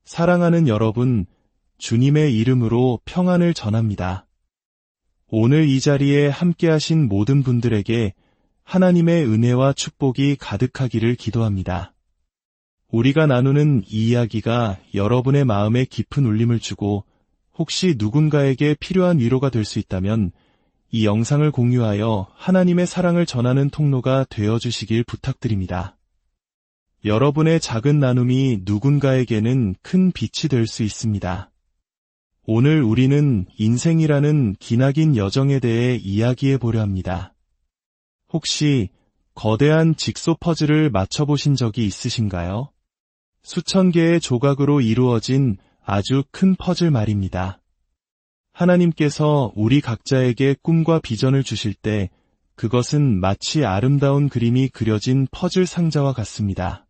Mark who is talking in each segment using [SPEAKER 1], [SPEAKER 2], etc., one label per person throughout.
[SPEAKER 1] 사랑하는 여러분, 주님의 이름으로 평안을 전합니다. 오늘 이 자리에 함께하신 모든 분들에게 하나님의 은혜와 축복이 가득하기를 기도합니다. 우리가 나누는 이 이야기가 여러분의 마음에 깊은 울림을 주고 혹시 누군가에게 필요한 위로가 될 수 있다면 이 영상을 공유하여 하나님의 사랑을 전하는 통로가 되어주시길 부탁드립니다. 여러분의 작은 나눔이 누군가에게는 큰 빛이 될 수 있습니다. 오늘 우리는 인생이라는 기나긴 여정에 대해 이야기해 보려 합니다. 혹시 거대한 직소 퍼즐을 맞춰보신 적이 있으신가요? 수천 개의 조각으로 이루어진 아주 큰 퍼즐 말입니다. 하나님께서 우리 각자에게 꿈과 비전을 주실 때 그것은 마치 아름다운 그림이 그려진 퍼즐 상자와 같습니다.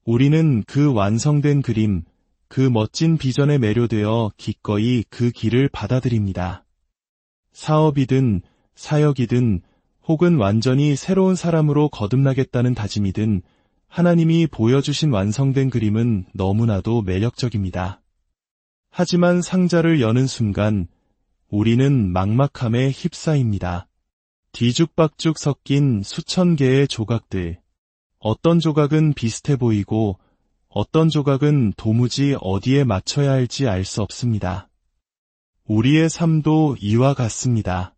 [SPEAKER 1] 우리는 그 완성된 그림, 그 멋진 비전에 매료되어 기꺼이 그 길을 받아들입니다. 사업이든 사역이든 혹은 완전히 새로운 사람으로 거듭나겠다는 다짐이든 하나님이 보여주신 완성된 그림은 너무나도 매력적입니다. 하지만 상자를 여는 순간 우리는 막막함에 휩싸입니다. 뒤죽박죽 섞인 수천 개의 조각들. 어떤 조각은 비슷해 보이고 어떤 조각은 도무지 어디에 맞춰야 할지 알 수 없습니다. 우리의 삶도 이와 같습니다.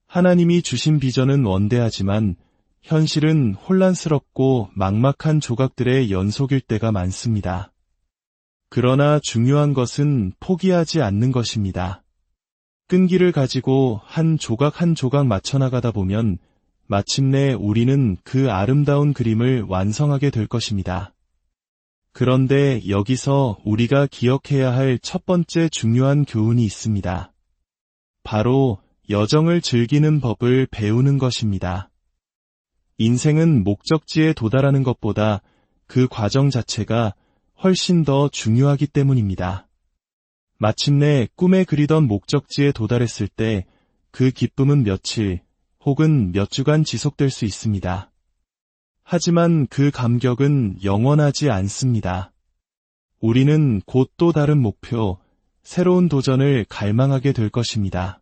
[SPEAKER 1] 하나님이 주신 비전은 원대하지만 현실은 혼란스럽고 막막한 조각들의 연속일 때가 많습니다. 그러나 중요한 것은 포기하지 않는 것입니다. 끈기를 가지고 한 조각 한 조각 맞춰나가다 보면 마침내 우리는 그 아름다운 그림을 완성하게 될 것입니다. 그런데 여기서 우리가 기억해야 할 첫 번째 중요한 교훈이 있습니다. 바로 여정을 즐기는 법을 배우는 것입니다. 인생은 목적지에 도달하는 것보다 그 과정 자체가 훨씬 더 중요하기 때문입니다. 마침내 꿈에 그리던 목적지에 도달했을 때 그 기쁨은 며칠 혹은 몇 주간 지속될 수 있습니다. 하지만 그 감격은 영원하지 않습니다. 우리는 곧 또 다른 목표, 새로운 도전을 갈망하게 될 것입니다.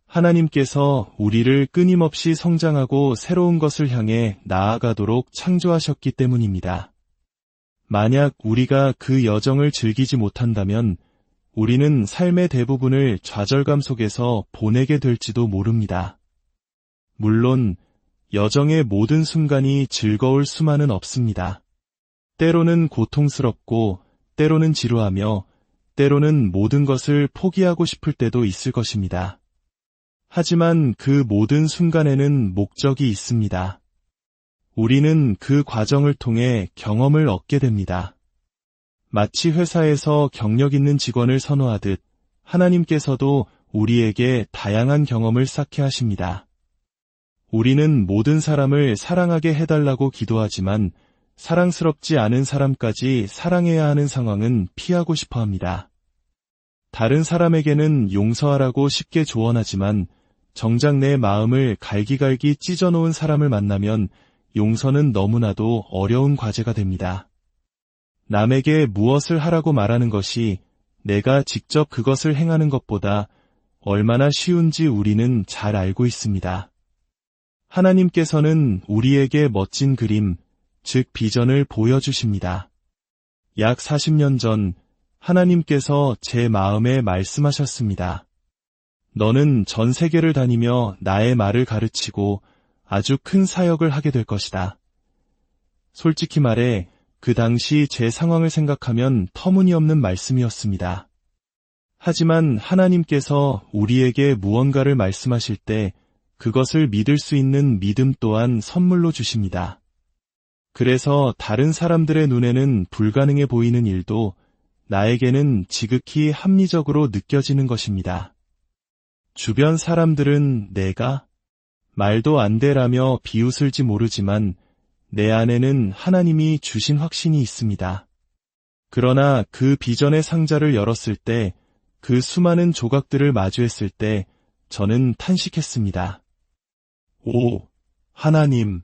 [SPEAKER 1] 하나님께서 우리를 끊임없이 성장하고 새로운 것을 향해 나아가도록 창조하셨기 때문입니다. 만약 우리가 그 여정을 즐기지 못한다면 우리는 삶의 대부분을 좌절감 속에서 보내게 될지도 모릅니다. 물론 여정의 모든 순간이 즐거울 수만은 없습니다. 때로는 고통스럽고 때로는 지루하며 때로는 모든 것을 포기하고 싶을 때도 있을 것입니다. 하지만 그 모든 순간에는 목적이 있습니다. 우리는 그 과정을 통해 경험을 얻게 됩니다. 마치 회사에서 경력 있는 직원을 선호하듯 하나님께서도 우리에게 다양한 경험을 쌓게 하십니다. 우리는 모든 사람을 사랑하게 해달라고 기도하지만 사랑스럽지 않은 사람까지 사랑해야 하는 상황은 피하고 싶어 합니다. 다른 사람에게는 용서하라고 쉽게 조언하지만 정작 내 마음을 갈기갈기 찢어놓은 사람을 만나면 용서는 너무나도 어려운 과제가 됩니다. 남에게 무엇을 하라고 말하는 것이 내가 직접 그것을 행하는 것보다 얼마나 쉬운지 우리는 잘 알고 있습니다. 하나님께서는 우리에게 멋진 그림, 즉 비전을 보여주십니다. 약 40년 전 하나님께서 제 마음에 말씀하셨습니다. 너는 전 세계를 다니며 나의 말을 가르치고 아주 큰 사역을 하게 될 것이다. 솔직히 말해 그 당시 제 상황을 생각하면 터무니없는 말씀이었습니다. 하지만 하나님께서 우리에게 무언가를 말씀하실 때 그것을 믿을 수 있는 믿음 또한 선물로 주십니다. 그래서 다른 사람들의 눈에는 불가능해 보이는 일도 나에게는 지극히 합리적으로 느껴지는 것입니다. 주변 사람들은 내가 말도 안 되라며 비웃을지 모르지만 내 안에는 하나님이 주신 확신이 있습니다. 그러나 그 비전의 상자를 열었을 때, 그 수많은 조각들을 마주했을 때 저는 탄식했습니다. 오, 하나님,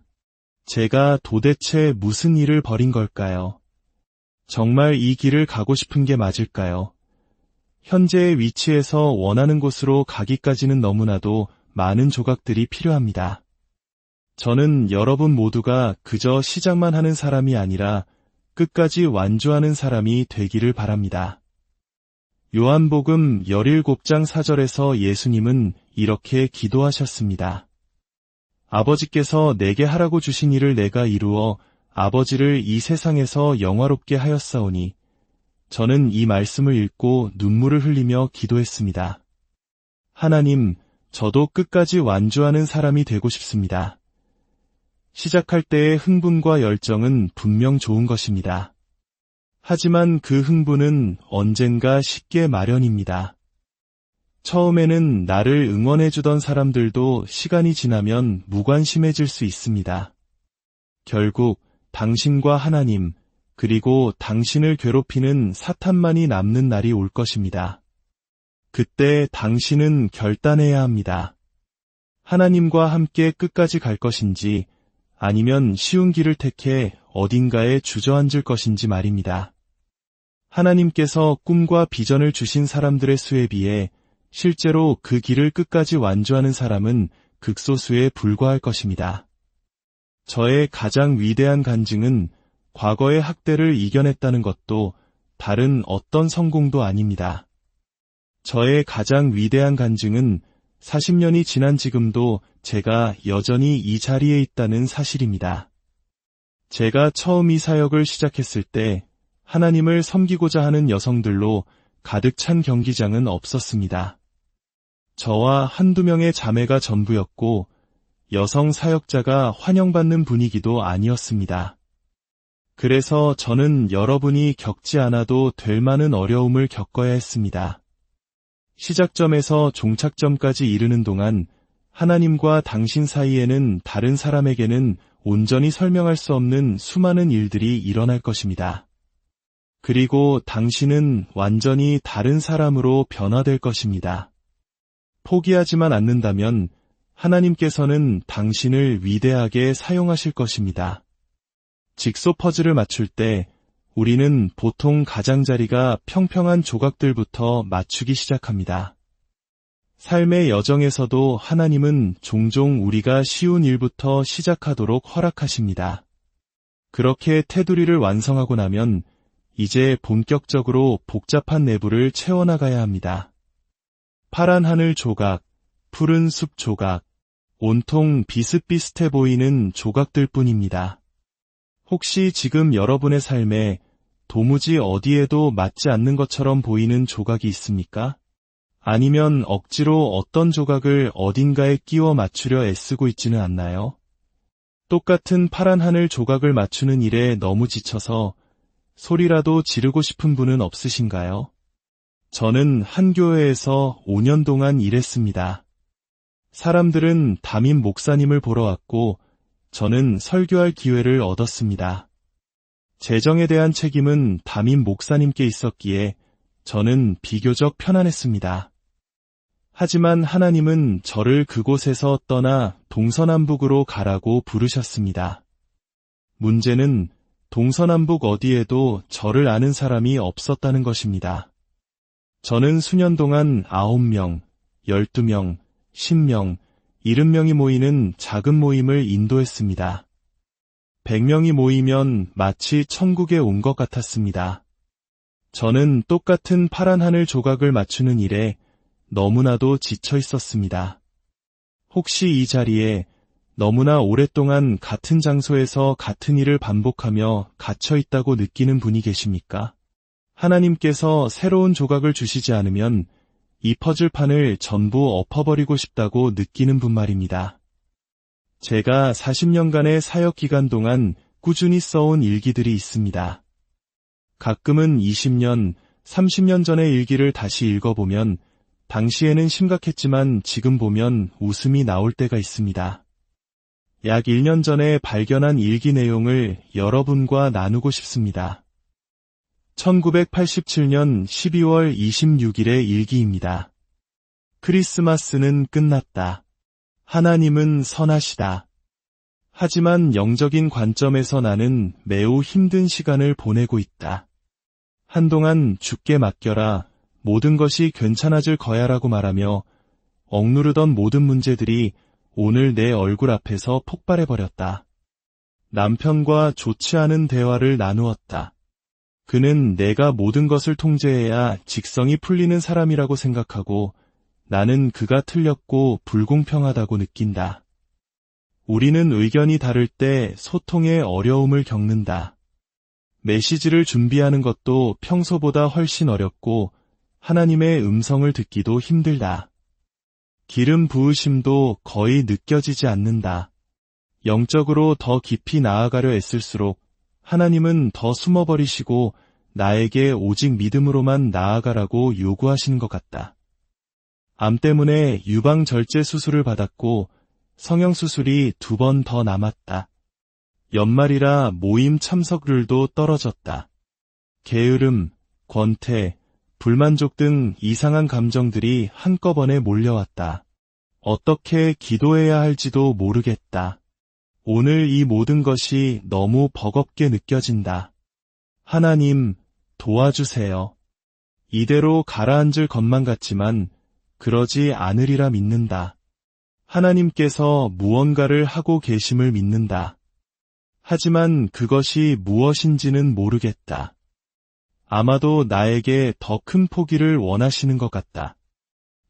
[SPEAKER 1] 제가 도대체 무슨 일을 벌인 걸까요? 정말 이 길을 가고 싶은 게 맞을까요? 현재의 위치에서 원하는 곳으로 가기까지는 너무나도 많은 조각들이 필요합니다. 저는 여러분 모두가 그저 시작만 하는 사람이 아니라 끝까지 완주하는 사람이 되기를 바랍니다. 요한복음 17장 4절에서 예수님은 이렇게 기도하셨습니다. 아버지께서 내게 하라고 주신 일을 내가 이루어 아버지를 이 세상에서 영화롭게 하였사오니 저는 이 말씀을 읽고 눈물을 흘리며 기도했습니다. 하나님, 저도 끝까지 완주하는 사람이 되고 싶습니다. 시작할 때의 흥분과 열정은 분명 좋은 것입니다. 하지만 그 흥분은 언젠가 식게 마련입니다. 처음에는 나를 응원해주던 사람들도 시간이 지나면 무관심해질 수 있습니다. 결국 당신과 하나님, 그리고 당신을 괴롭히는 사탄만이 남는 날이 올 것입니다. 그때 당신은 결단해야 합니다. 하나님과 함께 끝까지 갈 것인지 아니면 쉬운 길을 택해 어딘가에 주저앉을 것인지 말입니다. 하나님께서 꿈과 비전을 주신 사람들의 수에 비해 실제로 그 길을 끝까지 완주하는 사람은 극소수에 불과할 것입니다. 저의 가장 위대한 간증은 과거의 학대를 이겨냈다는 것도 다른 어떤 성공도 아닙니다. 저의 가장 위대한 간증은 40년이 지난 지금도 제가 여전히 이 자리에 있다는 사실입니다. 제가 처음 이 사역을 시작했을 때 하나님을 섬기고자 하는 여성들로 가득 찬 경기장은 없었습니다. 저와 한두 명의 자매가 전부였고 여성 사역자가 환영받는 분위기도 아니었습니다. 그래서 저는 여러분이 겪지 않아도 될 만한 어려움을 겪어야 했습니다. 시작점에서 종착점까지 이르는 동안 하나님과 당신 사이에는 다른 사람에게는 온전히 설명할 수 없는 수많은 일들이 일어날 것입니다. 그리고 당신은 완전히 다른 사람으로 변화될 것입니다. 포기하지만 않는다면 하나님께서는 당신을 위대하게 사용하실 것입니다. 직소 퍼즐을 맞출 때 우리는 보통 가장자리가 평평한 조각들부터 맞추기 시작합니다. 삶의 여정에서도 하나님은 종종 우리가 쉬운 일부터 시작하도록 허락하십니다. 그렇게 테두리를 완성하고 나면 이제 본격적으로 복잡한 내부를 채워나가야 합니다. 파란 하늘 조각, 푸른 숲 조각, 온통 비슷비슷해 보이는 조각들 뿐입니다. 혹시 지금 여러분의 삶에 도무지 어디에도 맞지 않는 것처럼 보이는 조각이 있습니까? 아니면 억지로 어떤 조각을 어딘가에 끼워 맞추려 애쓰고 있지는 않나요? 똑같은 파란 하늘 조각을 맞추는 일에 너무 지쳐서 소리라도 지르고 싶은 분은 없으신가요? 저는 한 교회에서 5년 동안 일했습니다. 사람들은 담임 목사님을 보러 왔고 저는 설교할 기회를 얻었습니다. 재정에 대한 책임은 담임 목사님께 있었기에 저는 비교적 편안했습니다. 하지만 하나님은 저를 그곳에서 떠나 동서남북으로 가라고 부르셨습니다. 문제는 동서남북 어디에도 저를 아는 사람이 없었다는 것입니다. 저는 수년 동안 9명, 12명, 10명, 70명이 모이는 작은 모임을 인도했습니다. 100명이 모이면 마치 천국에 온 것 같았습니다. 저는 똑같은 파란 하늘 조각을 맞추는 일에 너무나도 지쳐 있었습니다. 혹시 이 자리에 너무나 오랫동안 같은 장소에서 같은 일을 반복하며 갇혀 있다고 느끼는 분이 계십니까? 하나님께서 새로운 조각을 주시지 않으면 이 퍼즐판을 전부 엎어버리고 싶다고 느끼는 분 말입니다. 제가 40년간의 사역 기간 동안 꾸준히 써온 일기들이 있습니다. 가끔은 20년, 30년 전의 일기를 다시 읽어보면 당시에는 심각했지만 지금 보면 웃음이 나올 때가 있습니다. 약 1년 전에 발견한 일기 내용을 여러분과 나누고 싶습니다. 1987년 12월 26일의 일기입니다. 크리스마스는 끝났다. 하나님은 선하시다. 하지만 영적인 관점에서 나는 매우 힘든 시간을 보내고 있다. 한동안 주께 맡겨라, 모든 것이 괜찮아질 거야라고 말하며 억누르던 모든 문제들이 오늘 내 얼굴 앞에서 폭발해버렸다. 남편과 좋지 않은 대화를 나누었다. 그는 내가 모든 것을 통제해야 직성이 풀리는 사람이라고 생각하고 나는 그가 틀렸고 불공평하다고 느낀다. 우리는 의견이 다를 때 소통에 어려움을 겪는다. 메시지를 준비하는 것도 평소보다 훨씬 어렵고 하나님의 음성을 듣기도 힘들다. 기름 부으심도 거의 느껴지지 않는다. 영적으로 더 깊이 나아가려 애쓸수록 하나님은 더 숨어버리시고 나에게 오직 믿음으로만 나아가라고 요구하시는 것 같다. 암 때문에 유방절제 수술을 받았고 성형수술이 2번 더 남았다. 연말이라 모임 참석률도 떨어졌다. 게으름, 권태, 불만족 등 이상한 감정들이 한꺼번에 몰려왔다. 어떻게 기도해야 할지도 모르겠다. 오늘 이 모든 것이 너무 버겁게 느껴진다. 하나님, 도와주세요. 이대로 가라앉을 것만 같지만 그러지 않으리라 믿는다. 하나님께서 무언가를 하고 계심을 믿는다. 하지만 그것이 무엇인지는 모르겠다. 아마도 나에게 더 큰 포기를 원하시는 것 같다.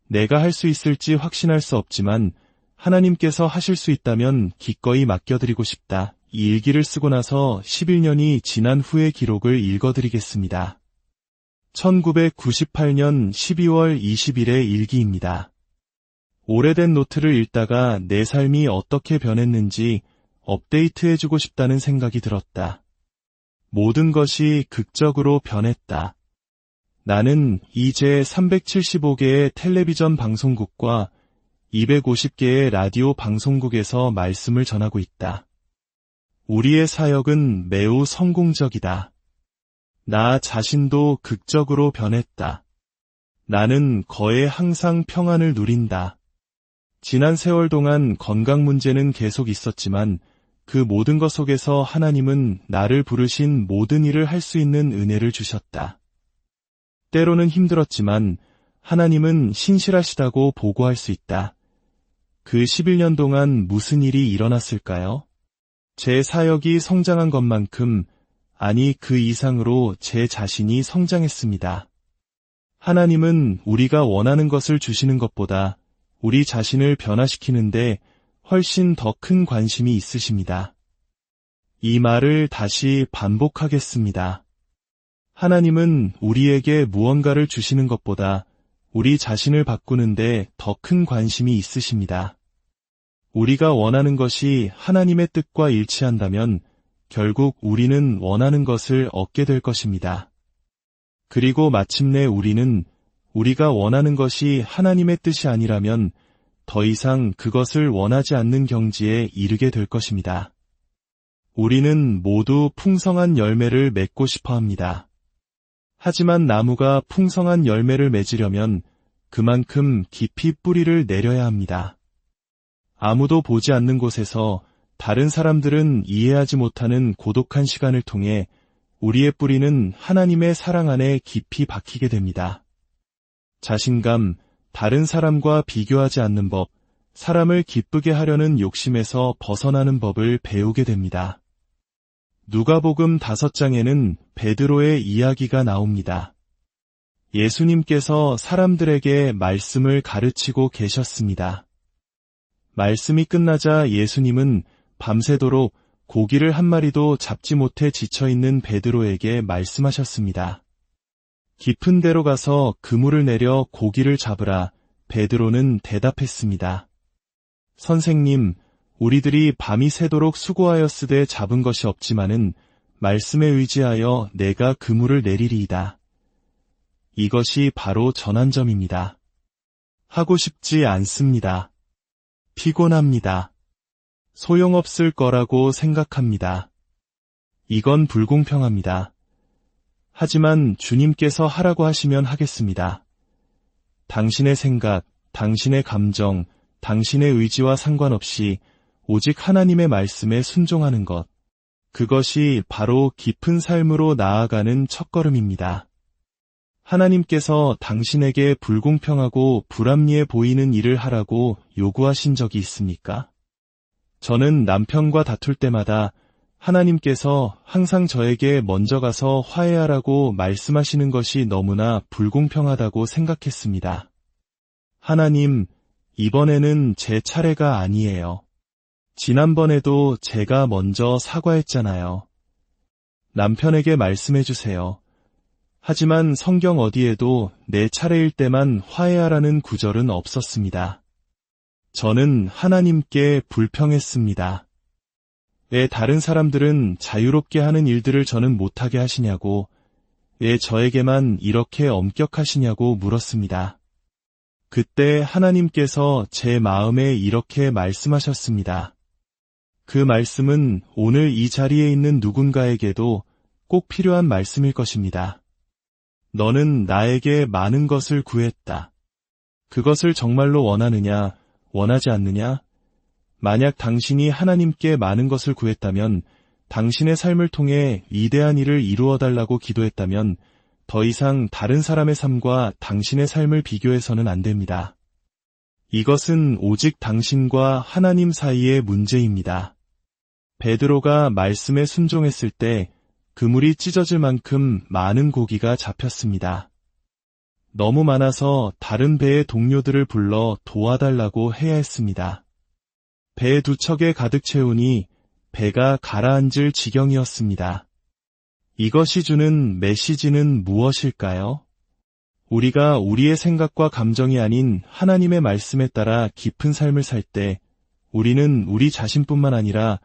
[SPEAKER 1] 내가 할 수 있을지 확신할 수 없지만 하나님께서 하실 수 있다면 기꺼이 맡겨드리고 싶다. 이 일기를 쓰고 나서 11년이 지난 후의 기록을 읽어드리겠습니다. 1998년 12월 20일의 일기입니다. 오래된 노트를 읽다가 내 삶이 어떻게 변했는지 업데이트해주고 싶다는 생각이 들었다. 모든 것이 극적으로 변했다. 나는 이제 375개의 텔레비전 방송국과 250개의 라디오 방송국에서 말씀을 전하고 있다. 우리의 사역은 매우 성공적이다. 나 자신도 극적으로 변했다. 나는 거의 항상 평안을 누린다. 지난 세월 동안 건강 문제는 계속 있었지만 그 모든 것 속에서 하나님은 나를 부르신 모든 일을 할 수 있는 은혜를 주셨다. 때로는 힘들었지만 하나님은 신실하시다고 보고할 수 있다. 그 11년 동안 무슨 일이 일어났을까요? 제 사역이 성장한 것만큼, 아니 그 이상으로 제 자신이 성장했습니다. 하나님은 우리가 원하는 것을 주시는 것보다 우리 자신을 변화시키는데 훨씬 더 큰 관심이 있으십니다. 이 말을 다시 반복하겠습니다. 하나님은 우리에게 무언가를 주시는 것보다 우리 자신을 바꾸는데 더 큰 관심이 있으십니다. 우리가 원하는 것이 하나님의 뜻과 일치한다면 결국 우리는 원하는 것을 얻게 될 것입니다. 그리고 마침내 우리는 우리가 원하는 것이 하나님의 뜻이 아니라면 더 이상 그것을 원하지 않는 경지에 이르게 될 것입니다. 우리는 모두 풍성한 열매를 맺고 싶어 합니다. 하지만 나무가 풍성한 열매를 맺으려면 그만큼 깊이 뿌리를 내려야 합니다. 아무도 보지 않는 곳에서 다른 사람들은 이해하지 못하는 고독한 시간을 통해 우리의 뿌리는 하나님의 사랑 안에 깊이 박히게 됩니다. 자신감, 다른 사람과 비교하지 않는 법, 사람을 기쁘게 하려는 욕심에서 벗어나는 법을 배우게 됩니다. 누가복음 5장에는 베드로의 이야기가 나옵니다. 예수님께서 사람들에게 말씀을 가르치고 계셨습니다. 말씀이 끝나자 예수님은 밤새도록 고기를 한 마리도 잡지 못해 지쳐있는 베드로에게 말씀하셨습니다. 깊은 데로 가서 그물을 내려 고기를 잡으라. 베드로는 대답했습니다. 선생님, 우리들이 밤이 새도록 수고하였으되 잡은 것이 없지만은 말씀에 의지하여 내가 그물을 내리리이다. 이것이 바로 전환점입니다. 하고 싶지 않습니다. 피곤합니다. 소용없을 거라고 생각합니다. 이건 불공평합니다. 하지만 주님께서 하라고 하시면 하겠습니다. 당신의 생각, 당신의 감정, 당신의 의지와 상관없이 오직 하나님의 말씀에 순종하는 것, 그것이 바로 깊은 삶으로 나아가는 첫걸음입니다. 하나님께서 당신에게 불공평하고 불합리해 보이는 일을 하라고 요구하신 적이 있습니까? 저는 남편과 다툴 때마다 하나님께서 항상 저에게 먼저 가서 화해하라고 말씀하시는 것이 너무나 불공평하다고 생각했습니다. 하나님, 이번에는 제 차례가 아니에요. 지난번에도 제가 먼저 사과했잖아요. 남편에게 말씀해 주세요. 하지만 성경 어디에도 내 차례일 때만 화해하라는 구절은 없었습니다. 저는 하나님께 불평했습니다. 왜 다른 사람들은 자유롭게 하는 일들을 저는 못하게 하시냐고, 왜 저에게만 이렇게 엄격하시냐고 물었습니다. 그때 하나님께서 제 마음에 이렇게 말씀하셨습니다. 그 말씀은 오늘 이 자리에 있는 누군가에게도 꼭 필요한 말씀일 것입니다. 너는 나에게 많은 것을 구했다. 그것을 정말로 원하느냐, 원하지 않느냐? 만약 당신이 하나님께 많은 것을 구했다면, 당신의 삶을 통해 위대한 일을 이루어달라고 기도했다면, 더 이상 다른 사람의 삶과 당신의 삶을 비교해서는 안 됩니다. 이것은 오직 당신과 하나님 사이의 문제입니다. 베드로가 말씀에 순종했을 때 그물이 찢어질 만큼 많은 고기가 잡혔습니다. 너무 많아서 다른 배의 동료들을 불러 도와달라고 해야 했습니다. 배 2척에 가득 채우니 배가 가라앉을 지경이었습니다. 이것이 주는 메시지는 무엇일까요? 우리가 우리의 생각과 감정이 아닌 하나님의 말씀에 따라 깊은 삶을 살 때 우리는 우리 자신뿐만 아니라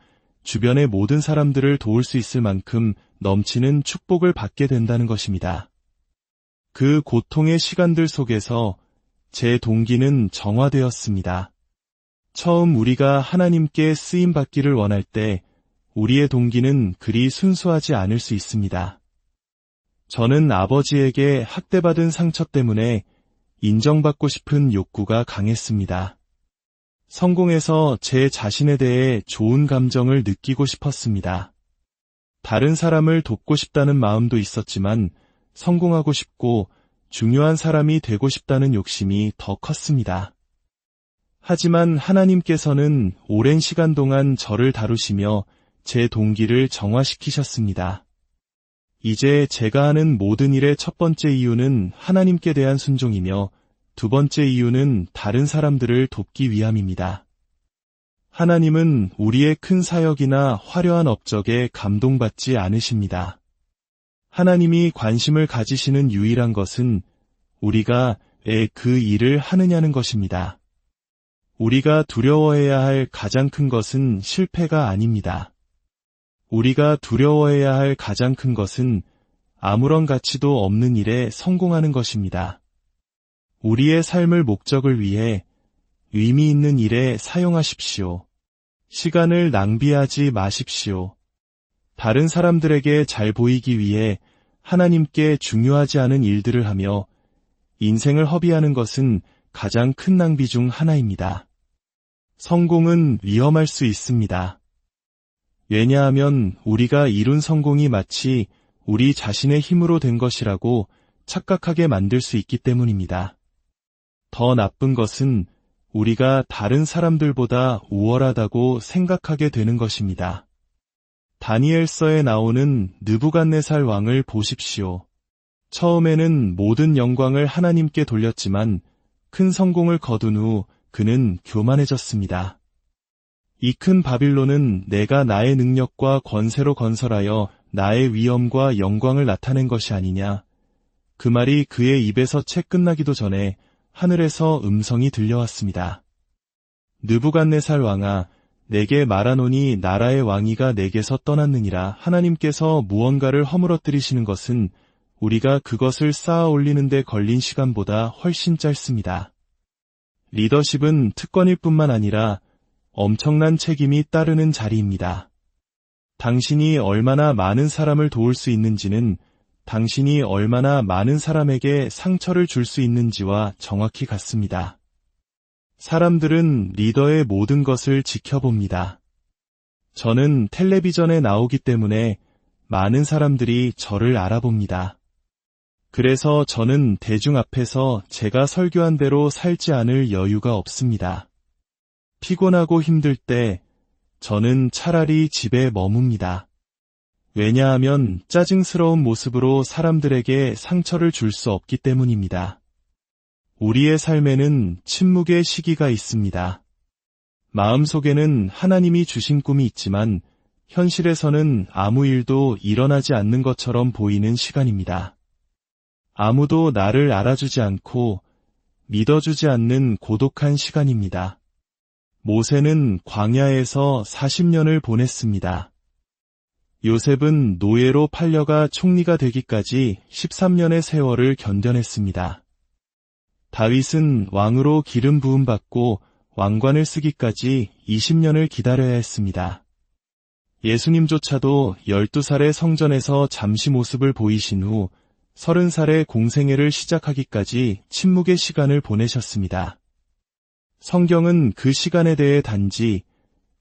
[SPEAKER 1] 주변의 모든 사람들을 도울 수 있을 만큼 넘치는 축복을 받게 된다는 것입니다. 그 고통의 시간들 속에서 제 동기는 정화되었습니다. 처음 우리가 하나님께 쓰임받기를 원할 때 우리의 동기는 그리 순수하지 않을 수 있습니다. 저는 아버지에게 학대받은 상처 때문에 인정받고 싶은 욕구가 강했습니다. 성공해서 제 자신에 대해 좋은 감정을 느끼고 싶었습니다. 다른 사람을 돕고 싶다는 마음도 있었지만 성공하고 싶고 중요한 사람이 되고 싶다는 욕심이 더 컸습니다. 하지만 하나님께서는 오랜 시간 동안 저를 다루시며 제 동기를 정화시키셨습니다. 이제 제가 하는 모든 일의 첫 번째 이유는 하나님께 대한 순종이며 두 번째 이유는 다른 사람들을 돕기 위함입니다. 하나님은 우리의 큰 사역이나 화려한 업적에 감동받지 않으십니다. 하나님이 관심을 가지시는 유일한 것은 우리가 왜 그 일을 하느냐는 것입니다. 우리가 두려워해야 할 가장 큰 것은 실패가 아닙니다. 우리가 두려워해야 할 가장 큰 것은 아무런 가치도 없는 일에 성공하는 것입니다. 우리의 삶을 목적을 위해 의미 있는 일에 사용하십시오. 시간을 낭비하지 마십시오. 다른 사람들에게 잘 보이기 위해 하나님께 중요하지 않은 일들을 하며 인생을 허비하는 것은 가장 큰 낭비 중 하나입니다. 성공은 위험할 수 있습니다. 왜냐하면 우리가 이룬 성공이 마치 우리 자신의 힘으로 된 것이라고 착각하게 만들 수 있기 때문입니다. 더 나쁜 것은 우리가 다른 사람들보다 우월하다고 생각하게 되는 것입니다. 다니엘서에 나오는 느부갓네살 왕을 보십시오. 처음에는 모든 영광을 하나님께 돌렸지만 큰 성공을 거둔 후 그는 교만해졌습니다. 이 큰 바빌론은 내가 나의 능력과 권세로 건설하여 나의 위엄과 영광을 나타낸 것이 아니냐. 그 말이 그의 입에서 채 끝나기도 전에 하늘에서 음성이 들려왔습니다. 느부갓네살 왕아, 내게 말하노니 나라의 왕위가 내게서 떠났느니라. 하나님께서 무언가를 허물어뜨리시는 것은 우리가 그것을 쌓아 올리는 데 걸린 시간보다 훨씬 짧습니다. 리더십은 특권일 뿐만 아니라 엄청난 책임이 따르는 자리입니다. 당신이 얼마나 많은 사람을 도울 수 있는지는 당신이 얼마나 많은 사람에게 상처를 줄 수 있는지와 정확히 같습니다. 사람들은 리더의 모든 것을 지켜봅니다. 저는 텔레비전에 나오기 때문에 많은 사람들이 저를 알아봅니다. 그래서 저는 대중 앞에서 제가 설교한 대로 살지 않을 여유가 없습니다. 피곤하고 힘들 때 저는 차라리 집에 머뭅니다. 왜냐하면 짜증스러운 모습으로 사람들에게 상처를 줄 수 없기 때문입니다. 우리의 삶에는 침묵의 시기가 있습니다. 마음속에는 하나님이 주신 꿈이 있지만 현실에서는 아무 일도 일어나지 않는 것처럼 보이는 시간입니다. 아무도 나를 알아주지 않고 믿어주지 않는 고독한 시간입니다. 모세는 광야에서 40년을 보냈습니다. 요셉은 노예로 팔려가 총리가 되기까지 13년의 세월을 견뎌냈습니다. 다윗은 왕으로 기름 부음 받고 왕관을 쓰기까지 20년을 기다려야 했습니다. 예수님조차도 12살의 성전에서 잠시 모습을 보이신 후 30살의 공생애를 시작하기까지 침묵의 시간을 보내셨습니다. 성경은 그 시간에 대해 단지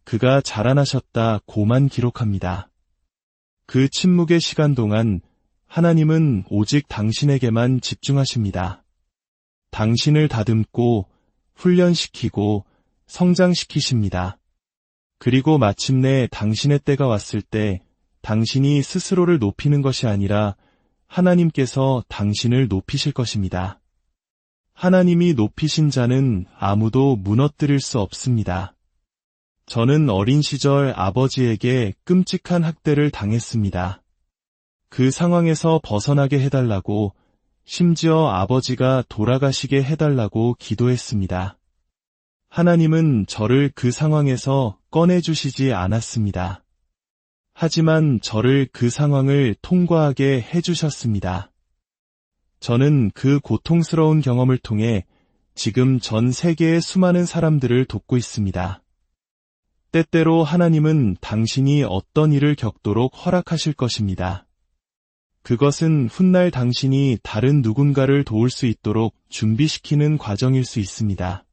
[SPEAKER 1] 그가 자라나셨다고만 기록합니다. 그 침묵의 시간 동안 하나님은 오직 당신에게만 집중하십니다. 당신을 다듬고 훈련시키고 성장시키십니다. 그리고 마침내 당신의 때가 왔을 때 당신이 스스로를 높이는 것이 아니라 하나님께서 당신을 높이실 것입니다. 하나님이 높이신 자는 아무도 무너뜨릴 수 없습니다. 저는 어린 시절 아버지에게 끔찍한 학대를 당했습니다. 그 상황에서 벗어나게 해달라고, 심지어 아버지가 돌아가시게 해달라고 기도했습니다. 하나님은 저를 그 상황에서 꺼내주시지 않았습니다. 하지만 저를 그 상황을 통과하게 해주셨습니다. 저는 그 고통스러운 경험을 통해 지금 전 세계의 수많은 사람들을 돕고 있습니다. 때때로 하나님은 당신이 어떤 일을 겪도록 허락하실 것입니다. 그것은 훗날 당신이 다른 누군가를 도울 수 있도록 준비시키는 과정일 수 있습니다.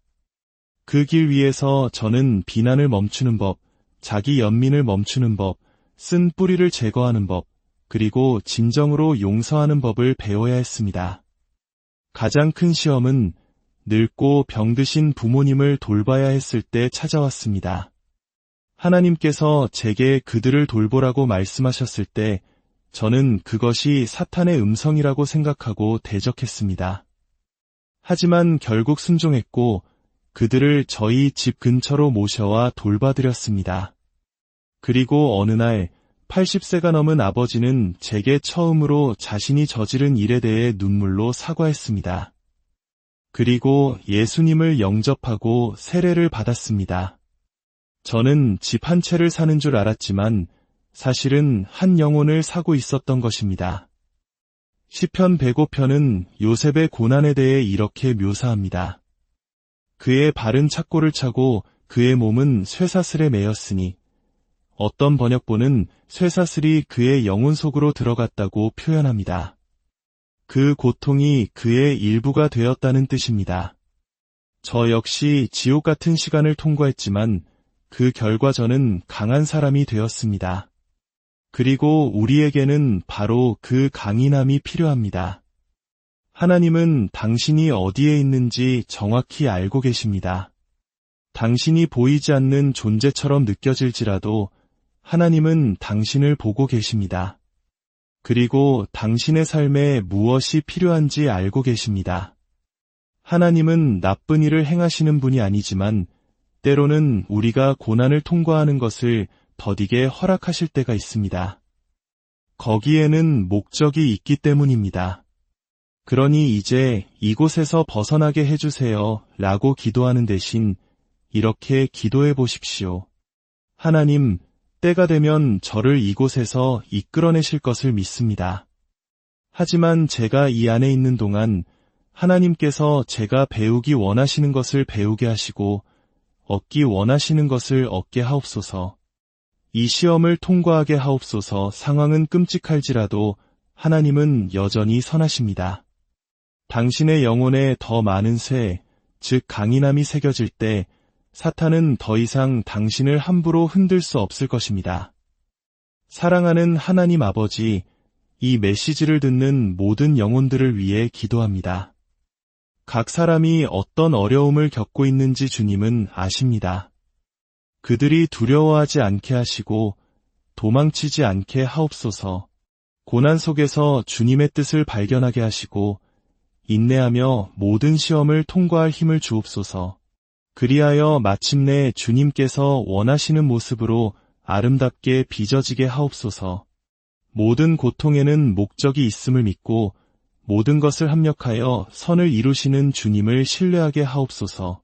[SPEAKER 1] 그 길 위에서 저는 비난을 멈추는 법, 자기 연민을 멈추는 법, 쓴 뿌리를 제거하는 법, 그리고 진정으로 용서하는 법을 배워야 했습니다. 가장 큰 시험은 늙고 병드신 부모님을 돌봐야 했을 때 찾아왔습니다. 하나님께서 제게 그들을 돌보라고 말씀하셨을 때 저는 그것이 사탄의 음성이라고 생각하고 대적했습니다. 하지만 결국 순종했고 그들을 저희 집 근처로 모셔와 돌봐드렸습니다. 그리고 어느 날 80세가 넘은 아버지는 제게 처음으로 자신이 저지른 일에 대해 눈물로 사과했습니다. 그리고 예수님을 영접하고 세례를 받았습니다. 저는 집 한 채를 사는 줄 알았지만 사실은 한 영혼을 사고 있었던 것입니다. 시편 105편은 요셉의 고난에 대해 이렇게 묘사합니다. 그의 발은 착고를 차고 그의 몸은 쇠사슬에 매였으니, 어떤 번역본은 쇠사슬이 그의 영혼 속으로 들어갔다고 표현합니다. 그 고통이 그의 일부가 되었다는 뜻입니다. 저 역시 지옥 같은 시간을 통과했지만 그 결과 저는 강한 사람이 되었습니다. 그리고 우리에게는 바로 그 강인함이 필요합니다. 하나님은 당신이 어디에 있는지 정확히 알고 계십니다. 당신이 보이지 않는 존재처럼 느껴질지라도 하나님은 당신을 보고 계십니다. 그리고 당신의 삶에 무엇이 필요한지 알고 계십니다. 하나님은 나쁜 일을 행하시는 분이 아니지만 때로는 우리가 고난을 통과하는 것을 더디게 허락하실 때가 있습니다. 거기에는 목적이 있기 때문입니다. 그러니 이제 이곳에서 벗어나게 해주세요 라고 기도하는 대신 이렇게 기도해 보십시오. 하나님, 때가 되면 저를 이곳에서 이끌어내실 것을 믿습니다. 하지만 제가 이 안에 있는 동안 하나님께서 제가 배우기 원하시는 것을 배우게 하시고 얻기 원하시는 것을 얻게 하옵소서. 이 시험을 통과하게 하옵소서. 상황은 끔찍할지라도 하나님은 여전히 선하십니다. 당신의 영혼에 더 많은 쇠, 즉 강인함이 새겨질 때 사탄은 더 이상 당신을 함부로 흔들 수 없을 것입니다. 사랑하는 하나님 아버지, 이 메시지를 듣는 모든 영혼들을 위해 기도합니다. 각 사람이 어떤 어려움을 겪고 있는지 주님은 아십니다. 그들이 두려워하지 않게 하시고 도망치지 않게 하옵소서. 고난 속에서 주님의 뜻을 발견하게 하시고 인내하며 모든 시험을 통과할 힘을 주옵소서. 그리하여 마침내 주님께서 원하시는 모습으로 아름답게 빚어지게 하옵소서. 모든 고통에는 목적이 있음을 믿고 모든 것을 합력하여 선을 이루시는 주님을 신뢰하게 하옵소서.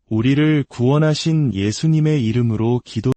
[SPEAKER 1] 우리를 구원하신 예수님의 이름으로 기도